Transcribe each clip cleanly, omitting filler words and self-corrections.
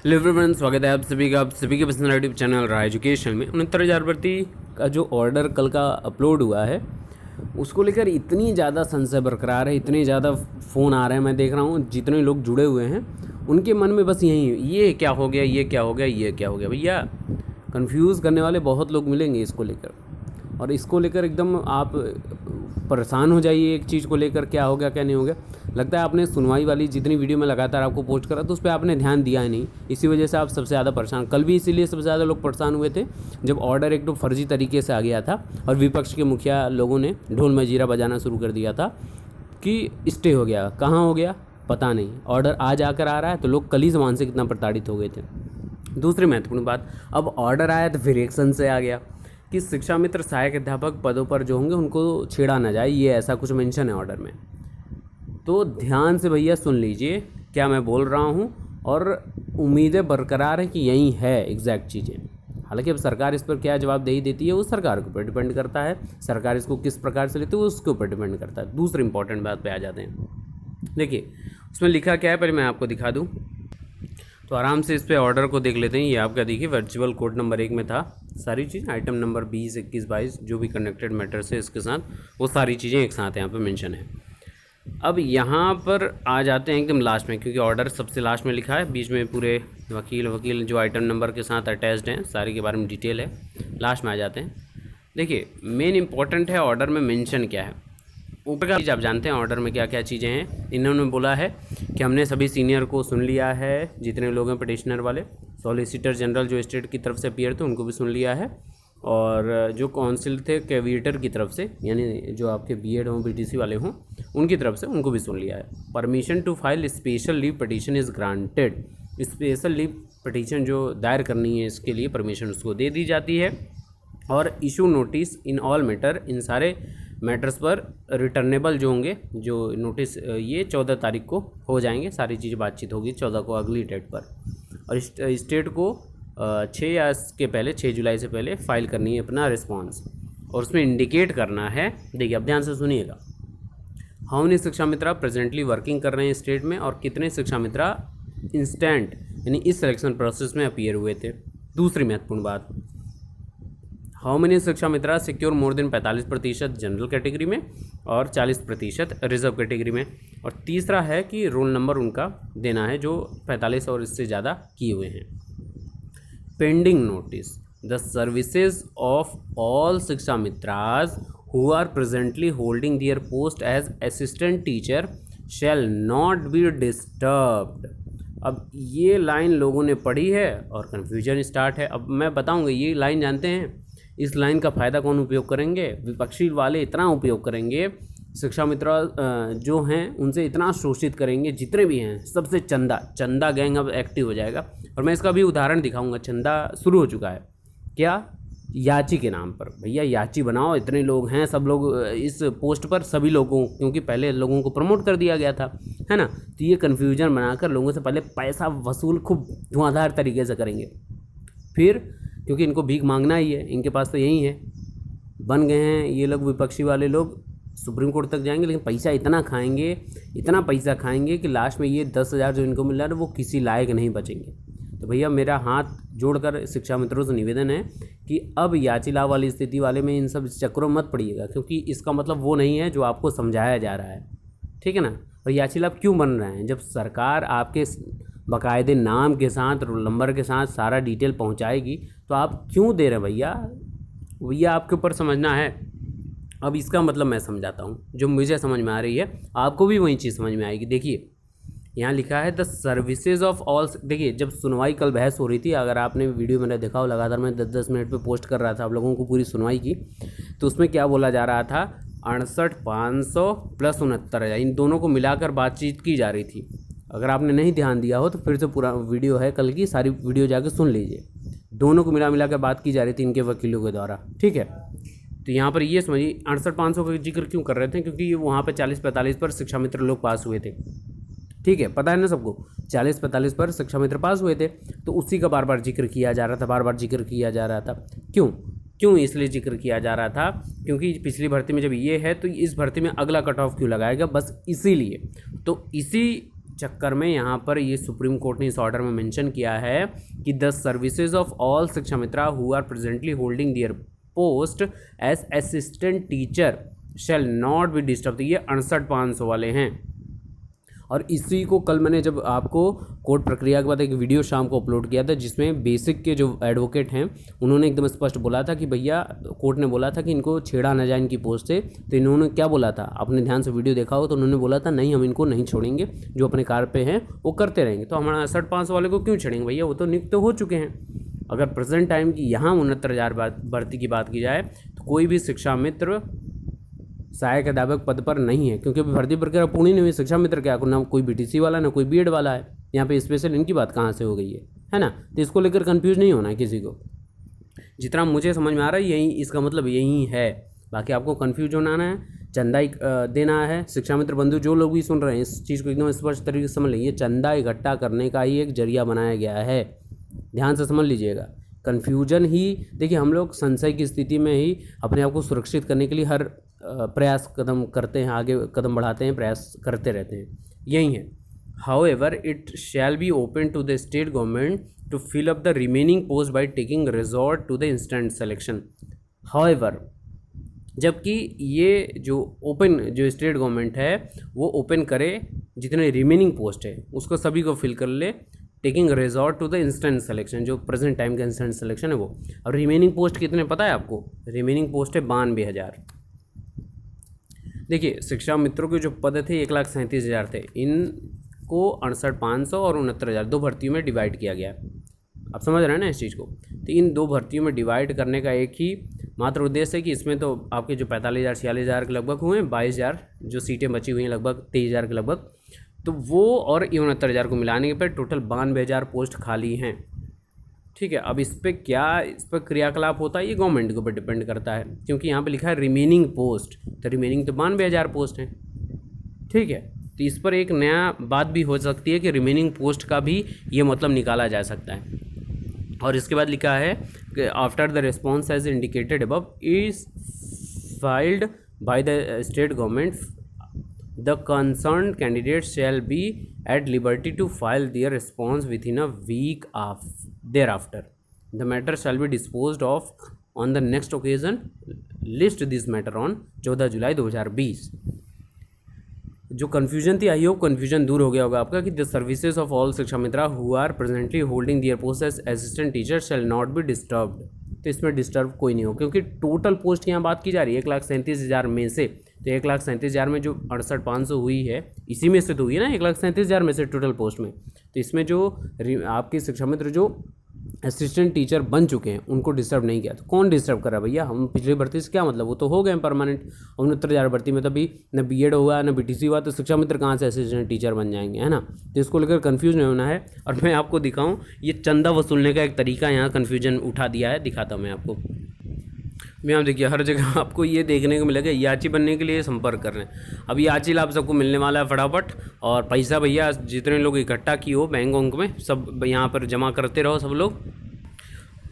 Hello everyone, स्वागत है आप सभी के पसंद यूट्यूब चैनल रहा एजुकेशन में। 69,000 भर्ती का जो ऑर्डर कल का अपलोड हुआ है उसको लेकर इतनी ज़्यादा संशय बरकरार है, इतने ज़्यादा फ़ोन आ रहे हैं। मैं देख रहा हूँ जितने लोग जुड़े हुए हैं उनके मन में बस यही, ये क्या हो गया, ये क्या हो गया, ये क्या हो गया। भैया कंफ्यूज करने वाले बहुत लोग मिलेंगे इसको लेकर, और इसको लेकर एकदम आप परेशान हो जाइए एक चीज़ को लेकर, क्या हो गया क्या नहीं हो गया। लगता है आपने सुनवाई वाली जितनी वीडियो में लगातार आपको पोस्ट करा तो उस पर आपने ध्यान दिया ही नहीं, इसी वजह से आप सबसे ज़्यादा परेशान। कल भी इसीलिए सबसे ज़्यादा लोग परेशान हुए थे जब ऑर्डर एक तो फर्जी तरीके से आ गया था और विपक्ष के मुखिया लोगों ने ढोल मजीरा बजाना शुरू कर दिया था कि स्टे हो गया। कहाँ हो गया पता नहीं, ऑर्डर आज आकर आ रहा है। तो लोग कल ही जबान से कितना प्रताड़ित हो गए थे। दूसरी महत्वपूर्ण बात, अब ऑर्डर आया तो फिर एक्शन से आ गया कि शिक्षा मित्र सहायक अध्यापक पदों पर जो होंगे उनको छेड़ा ना जाए, ये ऐसा कुछ मेंशन है ऑर्डर में। तो ध्यान से भैया सुन लीजिए क्या मैं बोल रहा हूँ, और उम्मीदें बरकरार है कि यही है एग्जैक्ट चीज़ें। हालांकि अब सरकार इस पर क्या जवाबदेही देती है वो सरकार के ऊपर डिपेंड करता है, सरकार इसको किस प्रकार से लेती है वो उसके ऊपर डिपेंड करता है। दूसरी इंपॉर्टेंट बात पे आ जाते हैं। देखिए उसमें लिखा क्या है, पहले मैं आपको दिखा दूँ तो आराम से इस पे ऑर्डर को देख लेते हैं। ये आपका देखिए वर्चुअल कोड नंबर 1 में था सारी चीज़, आइटम नंबर 20, 21, 22 जो भी कनेक्टेड मैटर से इसके साथ वो सारी चीज़ें एक साथ यहाँ पे मेंशन है। अब यहाँ पर आ जाते हैं एकदम लास्ट में, क्योंकि ऑर्डर सबसे लास्ट में लिखा है, बीच में पूरे वकील जो आइटम नंबर के साथ अटैच्ड हैं सारी के बारे में डिटेल है। लास्ट में आ जाते हैं। देखिए मेन इंपॉर्टेंट है ऑर्डर में मेंशन क्या है। ऊपर का चीज़ आप जानते हैं ऑर्डर में क्या क्या चीज़ें हैं। इन्होंने बोला है कि हमने सभी सीनियर को सुन लिया है, जितने लोग हैं पिटिशनर वाले, सॉलिसिटर जनरल जो स्टेट की तरफ से अपीयर थे उनको भी सुन लिया है, और जो काउंसिल थे कैविएटर की तरफ से, यानी जो आपके बीएड हों बीटीसी वाले हों उनकी तरफ से, उनको भी सुन लिया है। Permission to file special leave petition is granted. Special leave petition जो दायर करनी है इसके लिए परमिशन उसको दे दी जाती है। और issue notice in all matter, इन सारे मैटर्स पर रिटर्नेबल जो होंगे जो नोटिस ये 14 तारीख को हो जाएंगे। सारी चीज़ बातचीत होगी 14 को अगली डेट पर, और स्टेट को 6 या इसके पहले 6 जुलाई से पहले फाइल करनी है अपना रिस्पांस, और उसमें इंडिकेट करना है। देखिए अब ध्यान से सुनिएगा, how many Shiksha Mitra presently working कर रहे हैं स्टेट में, और कितने शिक्षा मित्रा इंस्टेंट यानी इस सिलेक्शन प्रोसेस में अपीयर हुए थे। दूसरी महत्वपूर्ण बात, how many Shiksha Mitra secure more than 45% general category में और 40% रिजर्व कैटेगरी में। और तीसरा है कि रोल नंबर उनका देना है जो 45 और इससे ज़्यादा किए हुए हैं। Pending notice, the services of all Shiksha Mitras who are presently holding their post as assistant teacher shall not be disturbed. अब ये लाइन लोगों ने पढ़ी है और कन्फ्यूजन स्टार्ट है। अब मैं बताऊंगा ये लाइन, जानते हैं इस लाइन का फ़ायदा कौन उपयोग करेंगे? विपक्षी वाले इतना उपयोग करेंगे, शिक्षा मित्र जो हैं उनसे इतना शोषित करेंगे, जितने भी हैं सबसे चंदा गैंग अब एक्टिव हो जाएगा। और मैं इसका भी उदाहरण दिखाऊंगा। चंदा शुरू हो चुका है क्या? याची के नाम पर। भैया याची बनाओ, इतने लोग हैं, सब लोग इस पोस्ट पर, सभी लोगों, क्योंकि पहले लोगों को प्रमोट कर दिया गया था, है ना। तो ये कन्फ्यूजन बनाकर लोगों से पहले पैसा वसूल खूब धुआंधार तरीके से करेंगे, फिर क्योंकि इनको भीख मांगना ही है, इनके पास तो यही है, बन गए हैं ये लोग विपक्षी वाले लोग, सुप्रीम कोर्ट तक जाएंगे, लेकिन पैसा इतना पैसा खाएंगे कि लास्ट में ये 10,000 जो इनको मिल रहा है वो किसी लायक नहीं बचेंगे। तो भैया मेरा हाथ जोड़कर शिक्षा मित्रों से निवेदन है कि अब याचिला वाली स्थिति वाले में इन सब चक्करों मत पड़िएगा, क्योंकि इसका मतलब वो नहीं है जो आपको समझाया जा रहा है, ठीक है ना। और याचिला आप क्यों बन रहे हैं? जब सरकार आपके बाकायदे नाम के साथ, रोल नंबर के साथ सारा डिटेल पहुंचाएगी तो आप क्यों दे रहे हैं भैया आपके ऊपर समझना है। अब इसका मतलब मैं समझाता हूँ, जो मुझे समझ में आ रही है आपको भी वही चीज़ समझ में आएगी। देखिए यहाँ लिखा है द सर्विसेज ऑफ ऑल। देखिए जब सुनवाई कल बहस हो रही थी, अगर आपने वीडियो मैंने देखा हो, लगातार मैं 10-10 मिनट पे पोस्ट कर रहा था आप लोगों को पूरी सुनवाई की, तो उसमें क्या बोला जा रहा था, 68,500 प्लस 69,000, इन दोनों को मिलाकर बातचीत की जा रही थी। अगर आपने नहीं ध्यान दिया हो तो फिर से पूरा वीडियो है कल की, सारी वीडियो जाके सुन लीजिए। दोनों को मिला कर बात की जा रही थी इनके वकीलों के द्वारा, ठीक है। तो यहाँ पर ये समझिए 68,500 का जिक्र क्यों कर रहे थे, क्योंकि वहाँ पर 40-45 पर शिक्षा मित्र लोग पास हुए थे, ठीक है, पता है ना सबको, 40-45 पर शिक्षा मित्र पास हुए थे। तो उसी का बार बार जिक्र किया जा रहा था, क्यों इसलिए जिक्र किया जा रहा था, क्योंकि पिछली भर्ती में जब ये है तो इस भर्ती में अगला कट ऑफ क्यों लगाएगा, बस इसीलिए। तो इसी चक्कर में यहाँ पर ये सुप्रीम कोर्ट ने इस ऑर्डर में मेंशन किया है कि the services of all Shiksha Mitra who are presently holding their post as assistant teacher shall not be disturb. ये 68,500 वाले हैं। और इसी को कल मैंने जब आपको कोर्ट प्रक्रिया के बाद एक वीडियो शाम को अपलोड किया था, जिसमें बेसिक के जो एडवोकेट हैं उन्होंने एकदम स्पष्ट बोला था कि भैया कोर्ट ने बोला था कि इनको छेड़ा न जाए इनकी पोस्ट से। तो इन्होंने क्या बोला था, आपने ध्यान से वीडियो देखा हो तो उन्होंने बोला था नहीं, हम इनको नहीं छोड़ेंगे, जो अपने कार्य पे हैं वो करते रहेंगे। तो हमारा 68,500 वाले को क्यों छेड़ेंगे भैया, वो तो नियुक्त हो चुके हैं। अगर प्रेजेंट टाइम की यहाँ 69,000 भर्ती की बात की जाए तो कोई भी शिक्षा मित्र सहायक अध्यापक पद पर नहीं है, क्योंकि अभी भर्ती प्रक्रिया पूर्ण नहीं हुई। शिक्षा मित्र क्या, ना कोई बीटीसी वाला ना कोई बीएड वाला है। यहाँ पे स्पेशल इनकी बात कहाँ से हो गई है ना। तो इसको लेकर कंफ्यूज नहीं होना है किसी को। जितना मुझे समझ में आ रहा है यही इसका मतलब यही है। बाकी आपको कंफ्यूज होना है, चंदा देना है। शिक्षा मित्र बंधु जो लोग भी सुन रहे हैं इस चीज़ को एकदम स्पष्ट तरीके से समझ लीजिए, चंदा इकट्ठा करने का ही एक जरिया बनाया गया है। ध्यान से समझ लीजिएगा। कन्फ्यूजन ही देखिए, हम लोग संशय की स्थिति में ही अपने आप को सुरक्षित करने के लिए हर प्रयास कदम करते हैं, आगे कदम बढ़ाते हैं, प्रयास करते रहते हैं, यही है। However it shall be open to the state government to fill up the remaining post by taking resort to the instant selection. However, जबकि ये जो ओपन जो स्टेट गवर्नमेंट है वो ओपन करे जितने रिमेनिंग पोस्ट है उसको सभी को फिल कर ले, taking resort to the instant selection, जो प्रेजेंट टाइम का इंस्टेंट सिलेक्शन है वो। और रिमेनिंग पोस्ट कितने पता है आपको, रिमेनिंग पोस्ट है 92,000। देखिए शिक्षा मित्रों के जो पद थे 1,37,000 थे, इनको 68,500 और 69,000 दो भर्तियों में डिवाइड किया गया। आप समझ रहे हैं ना इस चीज़ को। तो इन दो भर्तियों में डिवाइड करने का एक ही मात्र उद्देश्य है कि इसमें तो आपके जो 45,000 46,000 के लगभग हुए हैं, 22,000 जो सीटें बची हुई हैं लगभग 23,000 के लगभग, तो वो और 69,000 को मिलाने के पर टोटल 92,000 पोस्ट खाली हैं। ठीक है। अब इस पर क्रियाकलाप होता है ये गवर्नमेंट के ऊपर डिपेंड करता है, क्योंकि यहाँ पे लिखा है रिमेनिंग पोस्ट, तो रिमेनिंग तो 92,000 पोस्ट हैं। ठीक है। तो इस पर एक नया बात भी हो सकती है कि रिमेनिंग पोस्ट का भी ये मतलब निकाला जा सकता है। और इसके बाद लिखा है कि after the response as indicated above is filed by the state government the concerned candidates shall be at liberty to file their response within a week thereafter. The matter shall be disposed of on the next occasion. List this matter on 14 जुलाई 2020। जो confusion थी, I hope confusion दूर हो गया होगा आपका कि the services of all Shiksha Mitra who are presently holding their post as assistant teacher shall not be disturbed. तो इसमें डिस्टर्ब कोई नहीं हो, क्योंकि टोटल पोस्ट की यहाँ बात की जा रही है 1,37,000 में से। तो 1,37,000 में जो 68,500 हुई है इसी में से तो हुई है ना, 1,37,000 में से टोटल पोस्ट में। तो इसमें जो आपके शिक्षा मित्र जो असिस्टेंट टीचर बन चुके हैं उनको डिस्टर्ब नहीं किया। तो कौन डिस्टर्ब कर रहा है भैया, हम पिछली भर्ती से क्या मतलब, वो तो हो गए परमानेंट। 69,000 भर्ती में तभी न बीएड हुआ न बीटीसी हुआ, तो शिक्षा मित्र कहाँ से असिस्टेंट टीचर बन जाएंगे, है ना। तो इसको लेकर कन्फ्यूज नहीं होना है। और मैं आपको दिखाऊँ, ये चंदा वसूलने का एक तरीका यहाँ कन्फ्यूजन उठा दिया है, दिखाता हूँ मैं आपको। यहाँ देखिए हर जगह आपको ये देखने को मिलेगा याची बनने के लिए संपर्क कर रहे हैं। अब याची लाभ सबको मिलने वाला है फटाफट, और पैसा भैया जितने लोग इकट्ठा किए हो बैंक वोंक में सब यहाँ पर जमा करते रहो सब लोग।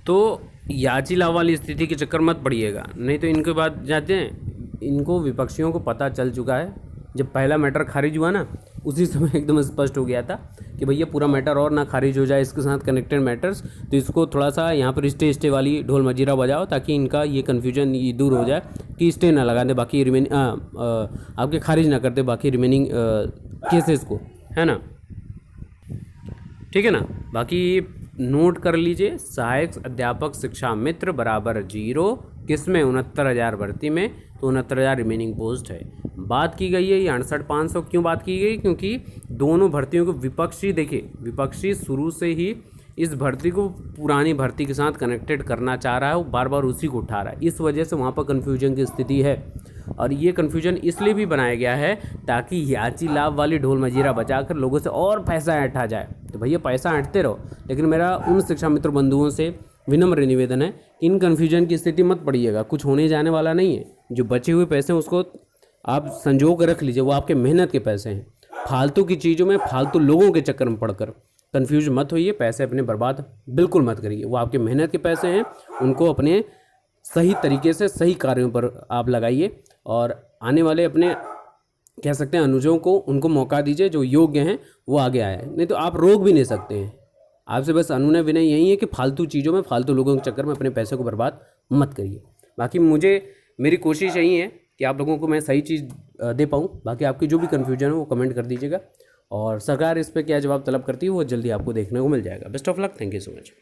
तो याची लाभ वाली स्थिति के चक्कर मत पड़िएगा, नहीं तो इनके बाद जाते हैं, इनको विपक्षियों को पता चल चुका है। जब पहला मैटर खारिज हुआ ना उसी समय एकदम स्पष्ट हो गया था कि भैया पूरा मैटर और ना खारिज हो जाए, इसके साथ कनेक्टेड मैटर्स, तो इसको थोड़ा सा यहाँ पर स्टे वाली ढोल मजीरा बजाओ ताकि इनका ये कन्फ्यूजन ये दूर हो जाए कि स्टे ना लगा दे बाकी रिमेनिंग आपके खारिज ना करते बाकी रिमेनिंग केसेस को, है ना। ठीक है ना। बाकी नोट कर लीजिए, सहायक अध्यापक शिक्षा मित्र बराबर 0 किसमें 69,000 भर्ती में, तो 69,000 रिमेनिंग पोस्ट है। बात की गई है ये 68,500 क्यों बात की गई, क्योंकि दोनों भर्तियों को विपक्षी, देखिए विपक्षी शुरू से ही इस भर्ती को पुरानी भर्ती के साथ कनेक्टेड करना चाह रहा है, वो बार बार उसी को उठा रहा है, इस वजह से वहाँ पर कन्फ्यूजन की स्थिति है। और ये कन्फ्यूजन इसलिए भी बनाया गया है ताकि याची लाभ वाली ढोल मजीरा बचाकर लोगों से और पैसा ऐंठा जाए। तो भैया पैसा ऐंठते रहो, लेकिन मेरा उन शिक्षा मित्र बंधुओं से विनम्र निवेदन है कि इन कन्फ्यूजन की स्थिति मत पड़िएगा, कुछ होने जाने वाला नहीं है। जो बचे हुए पैसे हैं उसको आप संजो कर रख लीजिए, वो आपके मेहनत के पैसे हैं। फालतू की चीज़ों में फालतू लोगों के चक्कर में पड़कर कन्फ्यूज मत होइए, पैसे अपने बर्बाद बिल्कुल मत करिए। वो आपके मेहनत के पैसे हैं, उनको अपने सही तरीके से सही कार्यों पर आप लगाइए और आने वाले अपने कह सकते हैं अनुजों को उनको मौका दीजिए, जो योग्य हैं वो आगे आए, नहीं तो आप रोक भी नहीं सकते हैं। आपसे बस अनुनय विनय यही है कि फालतू चीज़ों में, फालतू लोगों के चक्कर में अपने पैसे को बर्बाद मत करिए। बाकी मेरी कोशिश यही है कि आप लोगों को मैं सही चीज़ दे पाऊँ। बाकी आपकी जो भी कन्फ्यूजन है वो कमेंट कर दीजिएगा, और सरकार इस पर क्या जवाब तलब करती है वो जल्दी आपको देखने को मिल जाएगा। Best of luck, thank you so much.